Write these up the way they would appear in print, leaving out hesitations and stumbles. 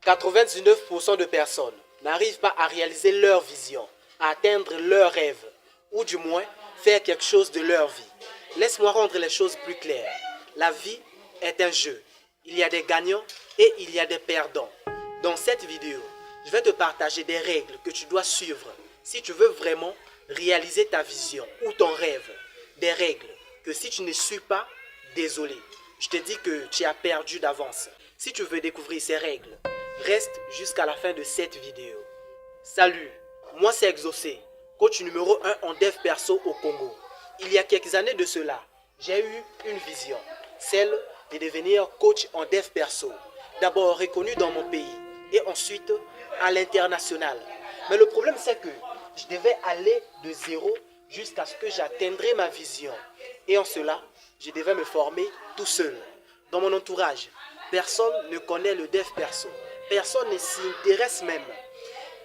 99% de personnes n'arrivent pas à réaliser leur vision, à atteindre leurs rêves, ou du moins faire quelque chose de leur vie. Laisse-moi rendre les choses plus claires. La vie est un jeu. Il y a des gagnants et il y a des perdants. Dans cette vidéo, je vais te partager des règles que tu dois suivre si tu veux vraiment réaliser ta vision ou ton rêve. Des règles que si tu ne suis pas, désolé, je te dis que tu as perdu d'avance. Si tu veux découvrir ces règles, reste jusqu'à la fin de cette vidéo. Salut, moi c'est Exaucé, coach numéro 1 en dev perso au Congo. Il y a quelques années de cela, j'ai eu une vision, celle de devenir coach en dev perso. D'abord reconnu dans mon pays et ensuite à l'international. Mais le problème c'est que je devais aller de zéro jusqu'à ce que j'atteindrai ma vision. Et en cela, je devais me former tout seul. Dans mon entourage, personne ne connaît le dev perso. Personne ne s'y intéresse même.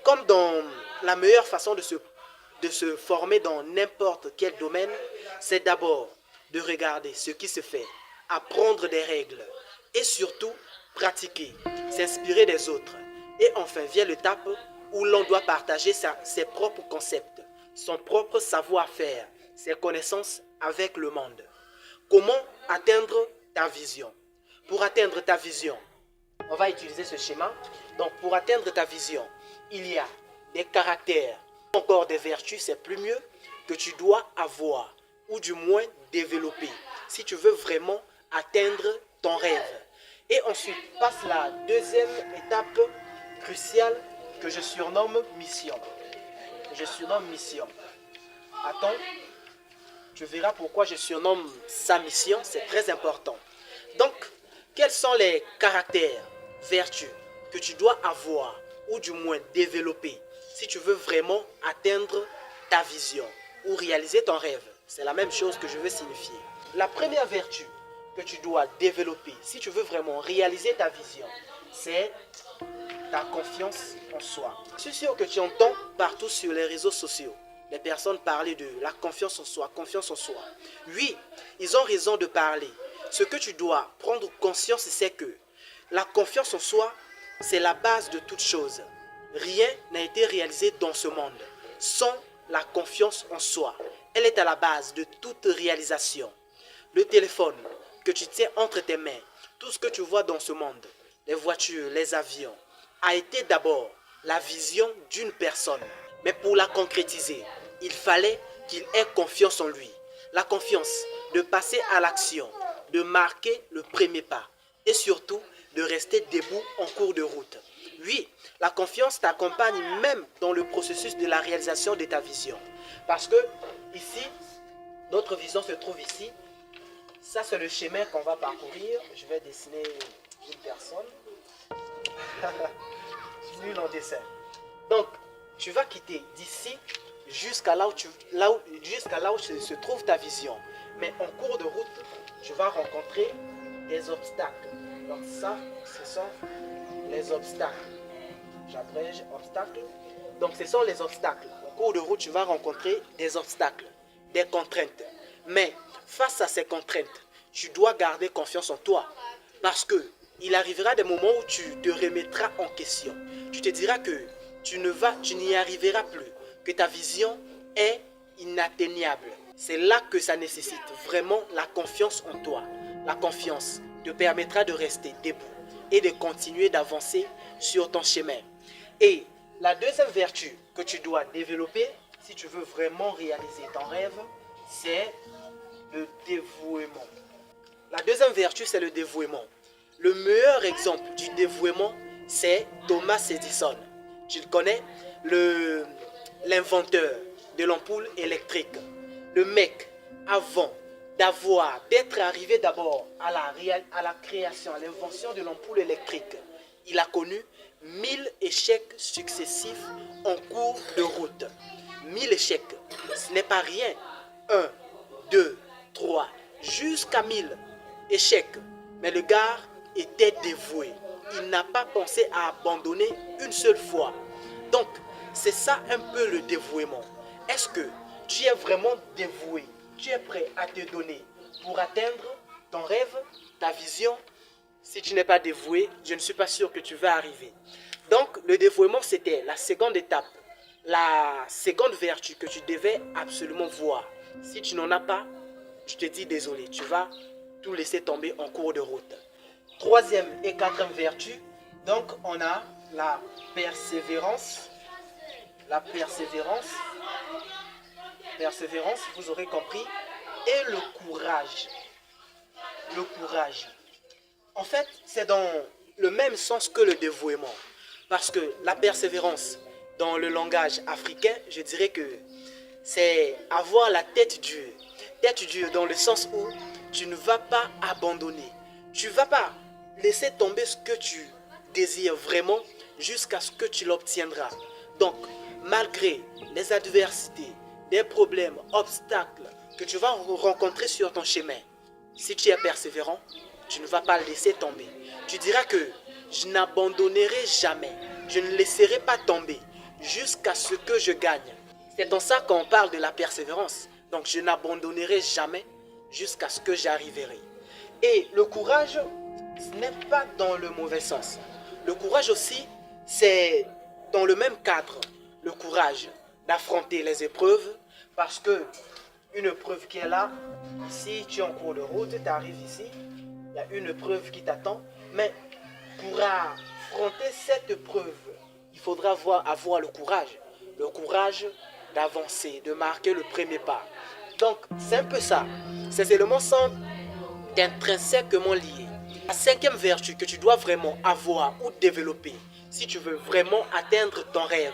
Comme dans la meilleure façon de se former dans n'importe quel domaine, c'est d'abord de regarder ce qui se fait, apprendre des règles et surtout pratiquer, s'inspirer des autres. Et enfin vient l'étape où l'on doit partager ses propres concepts, son propre savoir-faire, ses connaissances avec le monde. Comment atteindre ta vision? Pour atteindre ta vision, on va utiliser ce schéma. Donc pour atteindre ta vision, il y a des caractères, encore des vertus, c'est plus mieux, que tu dois avoir ou du moins développer si tu veux vraiment atteindre ton rêve. Et ensuite passe la deuxième étape cruciale que je surnomme mission. Je surnomme mission. Attends, tu verras pourquoi je surnomme sa mission, c'est très important. Donc, quels sont les caractères, vertus que tu dois avoir ou du moins développer si tu veux vraiment atteindre ta vision ou réaliser ton rêve? C'est la même chose que je veux signifier. La première vertu que tu dois développer si tu veux vraiment réaliser ta vision, c'est ta confiance en soi. Je suis sûr que tu entends partout sur les réseaux sociaux les personnes parler de la confiance en soi, confiance en soi. Oui, ils ont raison de parler. Ce que tu dois prendre conscience, c'est que la confiance en soi, c'est la base de toute chose. Rien n'a été réalisé dans ce monde sans la confiance en soi. Elle est à la base de toute réalisation. Le téléphone que tu tiens entre tes mains, tout ce que tu vois dans ce monde, les voitures, les avions, a été d'abord la vision d'une personne. Mais pour la concrétiser, il fallait qu'il ait confiance en lui. La confiance de passer à l'action, de marquer le premier pas et surtout de rester debout en cours de route. Oui, la confiance t'accompagne même dans le processus de la réalisation de ta vision. Parce que ici, notre vision se trouve ici. Ça, c'est le chemin qu'on va parcourir. Je vais dessiner une personne. Je suis nul en dessin. Donc, tu vas quitter d'ici jusqu'à là où se trouve ta vision. Mais en cours de route, tu vas rencontrer des obstacles. Donc ça, ce sont les obstacles. J'abrège obstacles. Donc ce sont les obstacles. En cours de route, tu vas rencontrer des obstacles, des contraintes. Mais face à ces contraintes, tu dois garder confiance en toi. Parce que il arrivera des moments où tu te remettras en question. Tu te diras que tu n'y arriveras plus, que ta vision est inatteignable. C'est là que ça nécessite vraiment la confiance en toi. La confiance te permettra de rester debout et de continuer d'avancer sur ton chemin. Et la deuxième vertu que tu dois développer, si tu veux vraiment réaliser ton rêve, c'est le dévouement. La deuxième vertu, c'est le dévouement. Le meilleur exemple du dévouement, c'est Thomas Edison. Tu le connais, l'inventeur de l'ampoule électrique. Le mec, avant d'être arrivé d'abord à la création, à l'invention de l'ampoule électrique, il a connu 1000 échecs successifs en cours de route. 1000 échecs, ce n'est pas rien. 1, 2, 3, jusqu'à 1000 échecs. Mais le gars était dévoué. Il n'a pas pensé à abandonner une seule fois. Donc, c'est ça un peu le dévouement. Est-ce que tu es vraiment dévoué? Tu es prêt à te donner pour atteindre ton rêve, ta vision? Si tu n'es pas dévoué, je ne suis pas sûr que tu vas arriver. Donc, le dévouement, c'était la seconde étape, la seconde vertu que tu devais absolument voir. Si tu n'en as pas, je te dis désolé, tu vas tout laisser tomber en cours de route. Troisième et quatrième vertu, donc on a la persévérance. La persévérance, vous aurez compris, et le courage. Le courage. En fait, c'est dans le même sens que le dévouement. Parce que la persévérance, dans le langage africain, je dirais que c'est avoir la tête dure. Tête dure dans le sens où tu ne vas pas abandonner. Tu ne vas pas laisser tomber ce que tu désires vraiment jusqu'à ce que tu l'obtiendras. Donc, malgré les adversités, des problèmes, obstacles que tu vas rencontrer sur ton chemin, si tu es persévérant, tu ne vas pas laisser tomber. Tu diras que je n'abandonnerai jamais, je ne laisserai pas tomber jusqu'à ce que je gagne. C'est en ça qu'on parle de la persévérance. Donc je n'abandonnerai jamais jusqu'à ce que j'arriverai. Et le courage, ce n'est pas dans le mauvais sens. Le courage aussi, c'est dans le même cadre. Le courage d'affronter les épreuves, parce que une épreuve qui est là, si tu es en cours de route, tu arrives ici, il y a une épreuve qui t'attend, mais pour affronter cette épreuve, il faudra avoir le courage d'avancer, de marquer le premier pas. Donc, c'est un peu ça. Ces éléments sont intrinsèquement liés. La cinquième vertu que tu dois vraiment avoir ou développer, si tu veux vraiment atteindre ton rêve,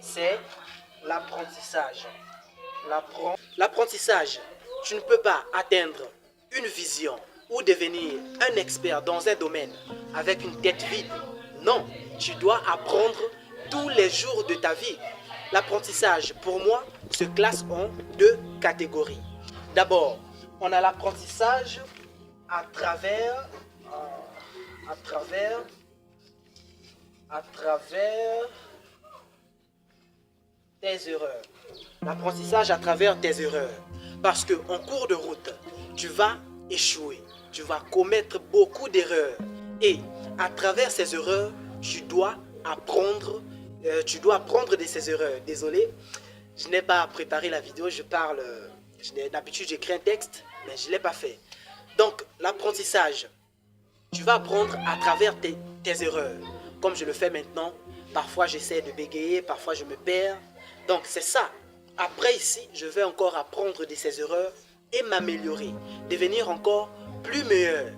c'est l'apprentissage. L'apprentissage, tu ne peux pas atteindre une vision ou devenir un expert dans un domaine avec une tête vide. Non, tu dois apprendre tous les jours de ta vie. L'apprentissage, pour moi, se classe en deux catégories. D'abord, on a l'apprentissage à travers tes erreurs. L'apprentissage à travers tes erreurs. Parce qu'en cours de route, tu vas échouer. Tu vas commettre beaucoup d'erreurs. Et à travers ces erreurs, tu dois apprendre de ces erreurs. Désolé, je n'ai pas préparé la vidéo, d'habitude j'écris un texte, mais je ne l'ai pas fait. Donc l'apprentissage, tu vas apprendre à travers tes erreurs. Comme je le fais maintenant, parfois j'essaie de bégayer, parfois je me perds. Donc c'est ça. Après ici, je vais encore apprendre de ces erreurs et m'améliorer, devenir encore plus meilleur.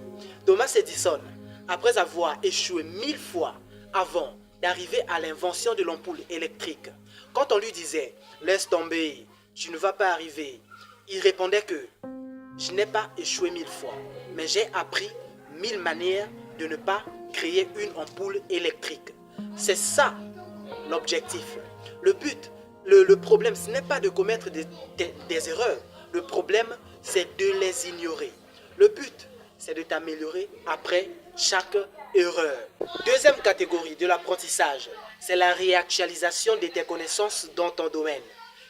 Thomas Edison, après avoir échoué 1000 fois avant d'arriver à l'invention de l'ampoule électrique, quand on lui disait « laisse tomber, tu ne vas pas arriver », il répondait que « je n'ai pas échoué 1000 fois, mais j'ai appris 1000 manières de ne pas créer une ampoule électrique ». C'est ça l'objectif. Le but, le problème, ce n'est pas de commettre des erreurs. Le problème, c'est de les ignorer. Le but, c'est de t'améliorer après chaque erreur. Deuxième catégorie de l'apprentissage, c'est la réactualisation de tes connaissances dans ton domaine.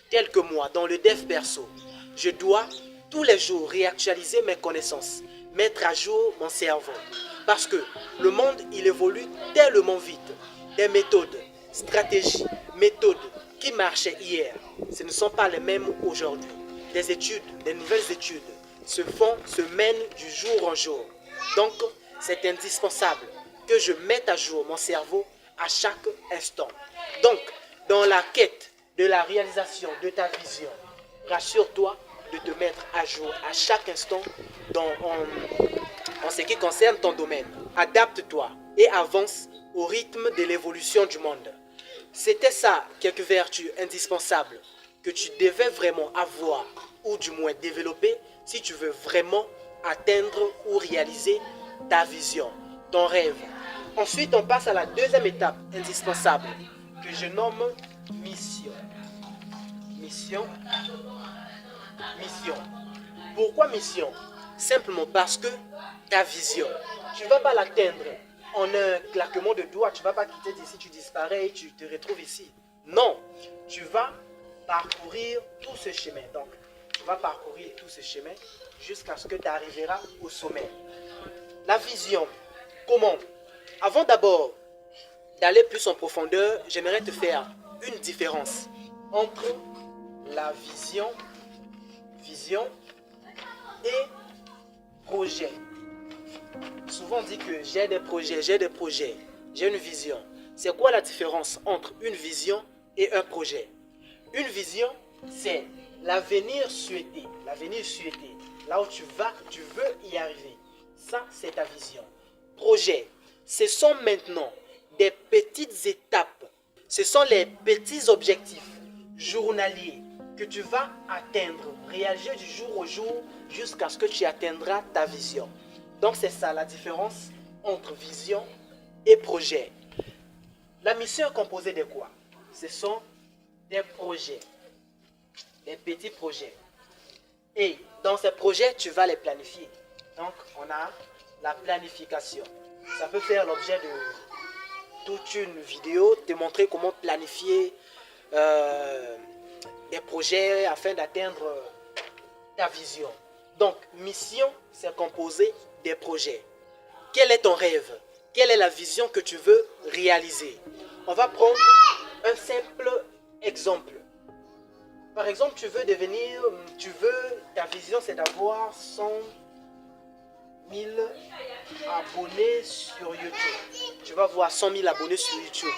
Tel que moi, dans le dev perso, je dois tous les jours réactualiser mes connaissances, mettre à jour mon cerveau. Parce que le monde, il évolue tellement vite. Des méthodes, stratégies, méthodes qui marchaient hier, ce ne sont pas les mêmes aujourd'hui. Des études, des nouvelles études se mènent du jour en jour. Donc, c'est indispensable que je mette à jour mon cerveau à chaque instant. Donc, dans la quête de la réalisation de ta vision, rassure-toi de te mettre à jour à chaque instant en ce qui concerne ton domaine. Adapte-toi et avance au rythme de l'évolution du monde. C'était ça, quelques vertus indispensables que tu devais vraiment avoir ou du moins développer si tu veux vraiment atteindre ou réaliser ta vision, ton rêve. Ensuite, on passe à la deuxième étape indispensable que je nomme mission. Mission. Pourquoi mission? Simplement parce que ta vision, tu ne vas pas l'atteindre en un claquement de doigts. Tu ne vas pas quitter d'ici, tu disparais et tu te retrouves ici. Non, tu vas parcourir tout ce chemin. Donc, tu vas parcourir tout ce chemin jusqu'à ce que tu arriveras au sommet. La vision, Comment? Avant d'abord d'aller plus en profondeur, j'aimerais te faire une différence entre la vision et projet. Souvent on dit que j'ai des projets, j'ai une vision. C'est quoi la différence entre une vision et un projet? Une vision, c'est l'avenir souhaité. Là où tu vas, tu veux y arriver. Ça, c'est ta vision. Projet, ce sont maintenant des petites étapes. Ce sont les petits objectifs journaliers que tu vas atteindre, réaliser du jour au jour jusqu'à ce que tu atteindras ta vision. Donc c'est ça la différence entre vision et projet. La mission est composée de quoi? Ce sont des projets, des petits projets. Et dans ces projets, tu vas les planifier. Donc on a la planification. Ça peut faire l'objet de toute une vidéo, te montrer comment planifier des projets afin d'atteindre ta vision. Donc, mission, c'est composé des projets. Quel est ton rêve? Quelle est la vision que tu veux réaliser? On va prendre un simple exemple. Par exemple, ta vision c'est d'avoir 100 000 abonnés sur YouTube. Tu vas voir 100 000 abonnés sur YouTube.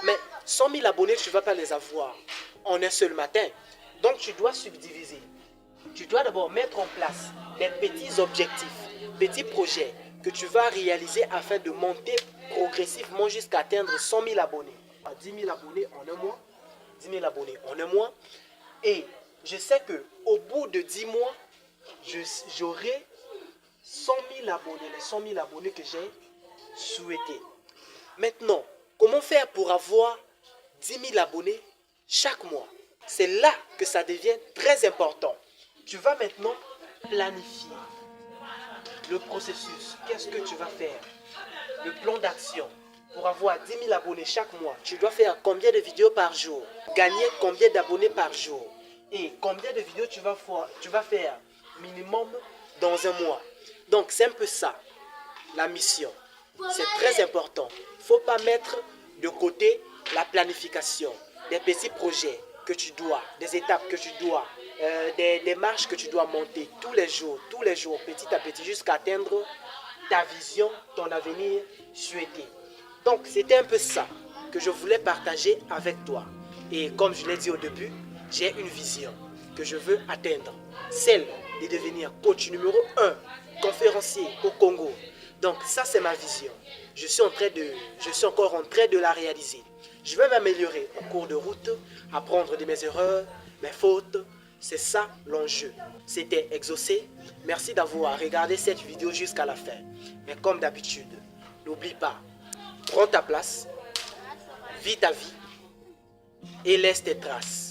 Mais 100 000 abonnés, tu ne vas pas les avoir en un seul matin. Donc, tu dois subdiviser. Tu dois d'abord mettre en place des petits objectifs, petits projets que tu vas réaliser afin de monter progressivement jusqu'à atteindre 100 000 abonnés. 10 000 abonnés en un mois. 10 000 abonnés en un mois. Et je sais qu'au bout de 10 mois, j'aurai 100 000 abonnés, les 100 000 abonnés que j'ai souhaité. Maintenant, comment faire pour avoir 10 000 abonnés chaque mois? C'est là que ça devient très important. Tu vas maintenant planifier le processus. Qu'est-ce que tu vas faire? Le plan d'action. Pour avoir 10 000 abonnés chaque mois, tu dois faire combien de vidéos par jour? Gagner combien d'abonnés par jour? Et combien de vidéos tu vas faire minimum dans un mois? Donc c'est un peu ça, la mission. C'est très important. Il ne faut pas mettre de côté la planification, des petits projets que tu dois, des étapes que tu dois, des marches que tu dois monter tous les jours, petit à petit, jusqu'à atteindre ta vision, ton avenir souhaité. Donc, c'était un peu ça que je voulais partager avec toi. Et comme je l'ai dit au début, j'ai une vision que je veux atteindre. Celle de devenir coach numéro 1, conférencier au Congo. Donc, ça, c'est ma vision. Je suis encore en train de la réaliser. Je vais m'améliorer au cours de route, apprendre de mes erreurs, mes fautes. C'est ça l'enjeu. C'était Exaucé. Merci d'avoir regardé cette vidéo jusqu'à la fin. Mais comme d'habitude, n'oublie pas, prends ta place, vis ta vie et laisse tes traces.